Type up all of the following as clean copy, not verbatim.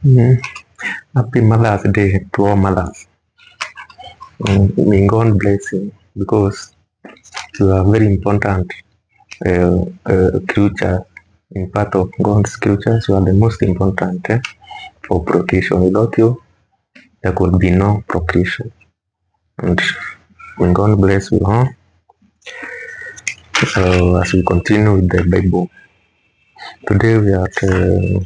Mm. Happy Mother's Day to all mothers. May God bless you because you are very important creature in part of God's creatures. You are the most important for procreation. Without you, there could be no procreation. And may God bless you all. So as we continue with the Bible, today we are at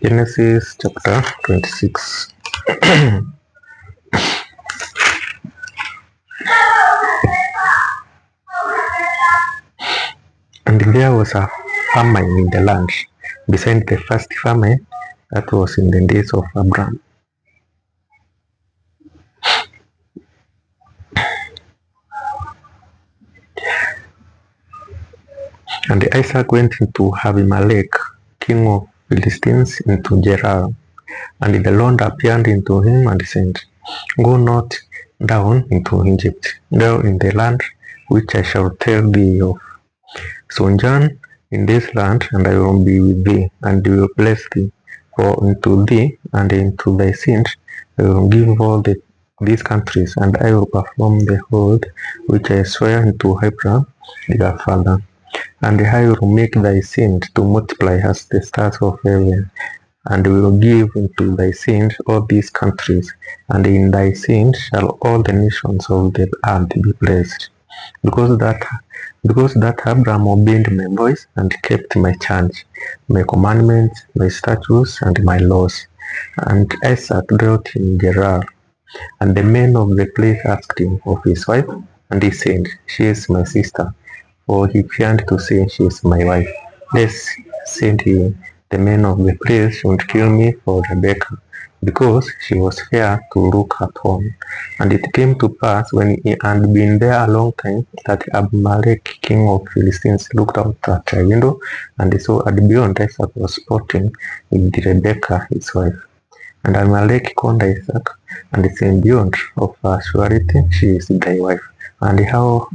Genesis chapter 26. And there was a famine in the land, beside the first famine that was in the days of Abraham. And Isaac went into Abimelech, king of Philistines, into Gerar. And the Lord appeared unto him and said, Go not down into Egypt, down in the land which I shall tell thee of. Sojourn in this land, and I will be with thee, and will bless thee. For unto thee and into thy sins I will give all these countries, and I will perform the oath which I swear unto Abraham thy father. And I will make thy sins to multiply as the stars of heaven, and will give unto thy sins all these countries, and in thy sins shall all the nations of the earth be blessed. Because that Abraham obeyed my voice and kept my charge, my commandments, my statutes, and my laws. And Isaac dwelt in Gerar. And the men of the place asked him of his wife, and he said, She is my sister. For he feared to say, She is my wife. Lest, said he, the men of the place should kill me for Rebekah, because she was fair to look upon. And it came to pass, when he had been there a long time, that Abimelech, king of Philistines, looked out at a window, and saw at beyond Isaac was sporting with Rebekah his wife. And Abimelech called Isaac, and said, Beyond of a surety she is thy wife. And how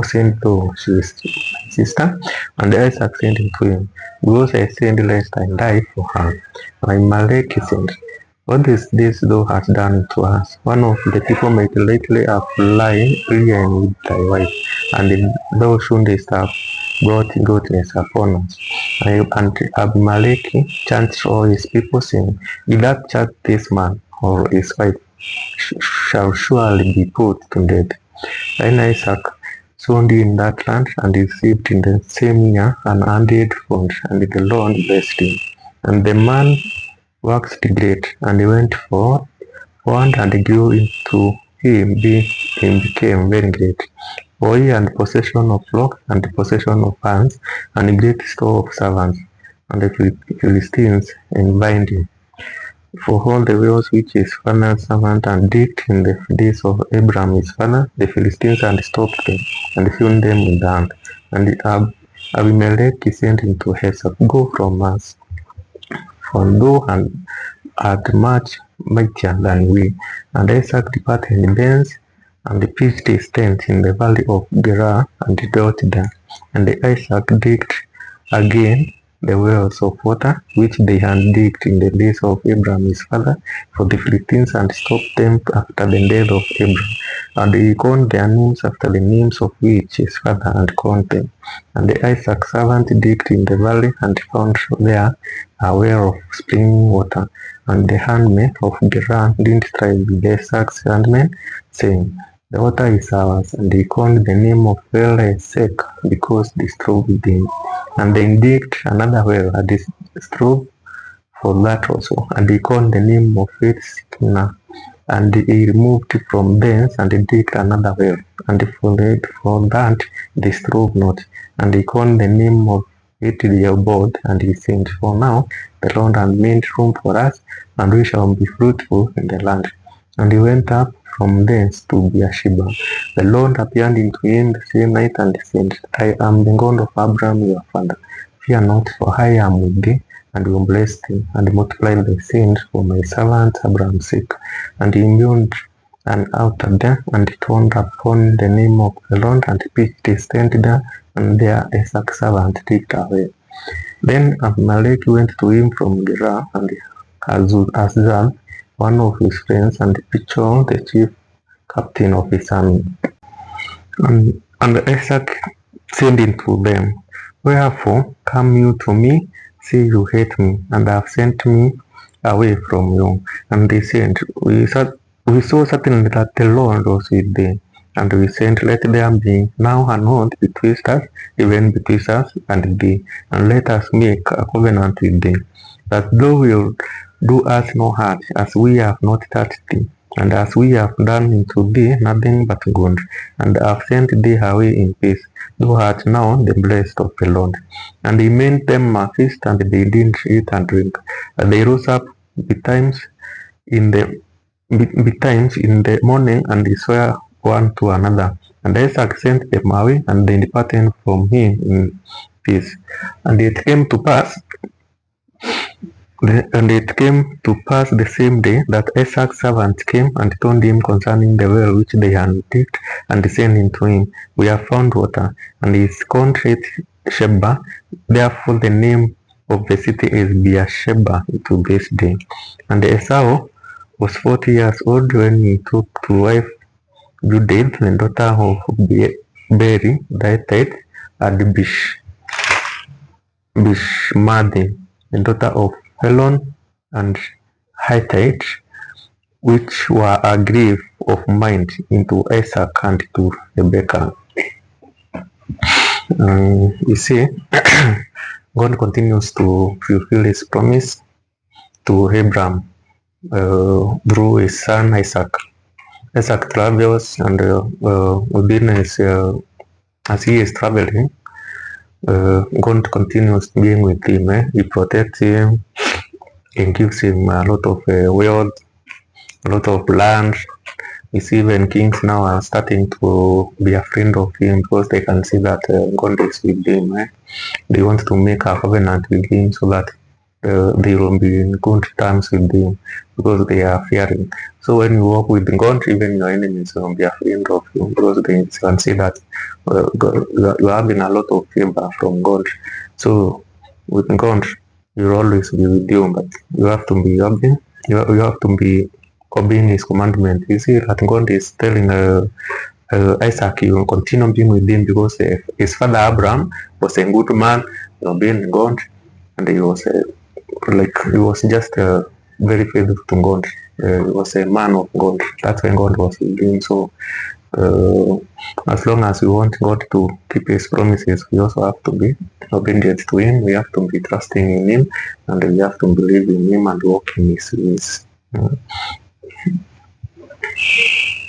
sent thou, she is my sister? And Isaac said unto him, Because I said, Lest I die for her. And Abimelech said, What is this thou hast done to us? One of the people might lately have lain with thy wife, and thou shouldest have brought goodness upon us. And Abimelech charged all his people, saying, If that charge this man or his wife shall surely be put to death. Then Isaac sowed in that land, and received in the same year an 100 fold, and the Lord blessed him. And the man waxed great, and he went forward, and grew into him, became very great. For he had possession of flocks, and possession of herds, and great store of servants. And the Philistines envied him. For all the wells which his father's servant had digged in the days of Abraham his father, the Philistines had stopped them, and filled them with land. And Abimelech sent into Isaac, Go from us, for thou art much mightier than we. And Isaac departed thence, and pitched his tent in the valley of Gerar, and dwelt there. And Isaac digged again the wells of water which they had digged in the days of Abraham his father, for the Philistines had stopped them after the death of Abraham. And he called their names after the names of which his father had called them. And Isaac's servant digged in the valley, and found there a well of springing water. And the handmaid of Gerar did strive with Isaac's handmaid, saying, The water is ours. And he called the name of well Esek, because they strove with him. And they digged another well, and they strove for that also. And he called the name of it Sikna. And he removed from thence, and he digged another well, and for that they strove not. And he called the name of it Rehoboth, and he said, For now the Lord has made room for us, and we shall be fruitful in the land. And he went up from thence to Beersheba. The Lord appeared unto him the same night, and said, I am the God of Abraham your father. Fear not, for I am with thee, and will bless thee, and multiply thy sins for my servant Abraham's sake. And he built an altar there, and turned upon the name of the Lord, and pitched his tent there, and there Isaac's servant digged away. Then Abimelech went to him from Gerar, and Azaz, one of his friends, and Pichon, the chief captain of his army. And Isaac said unto them, Wherefore come you to me, say you hate me, and have sent me away from you? And they said, We saw certainly that the Lord was with thee. And we said, Let there be now an oath between us, even between us and thee, and let us make a covenant with thee, that thou wilt do us no hurt, as we have not touched thee, and as we have done unto thee nothing but good, and have sent thee away in peace. Thou art now the blessed of the Lord. And he made them a feast, and they did eat and drink. And they rose up betimes in the morning, and they swore one to another. And Isaac sent them away, and they departed from him in peace. And it came to pass the same day that Isaac's servants came and told him concerning the well which they had digged, and said unto him, We have found water. And his country Sheba. Therefore the name of the city is Beersheba to this day. And Esau was 40 years old when he took to wife Judith, the daughter of Beri, the Hittite, and Bishmathi, the daughter of Helon and Hittite, which were a grief of mind into Isaac and to Rebekah. You see, God continues to fulfill his promise to Abraham through his son Isaac. Isaac travels, and within his, as he is traveling, God continues being with him. He protects him and gives him a lot of wealth, a lot of land. You see, even kings now are starting to be afraid of him because they can see that God is with him. They want to make a covenant with him so that they will be in good terms with him because they are fearing. So when you walk with God, even your enemies will be afraid of you because they can see that you are having a lot of favor from God. So with God, you'll always be with you, but you have to be obeying. You have to be obeying His commandment. You see that God is telling Isaac, you will continue being with him because his father Abraham was a good man, obeying God, and he was just very faithful to God. He was a man of God. That's when God was with him. So as long as we want God to keep His promises, we also have to be obedient to Him. We have to be trusting in Him, and we have to believe in Him and walk in His ways.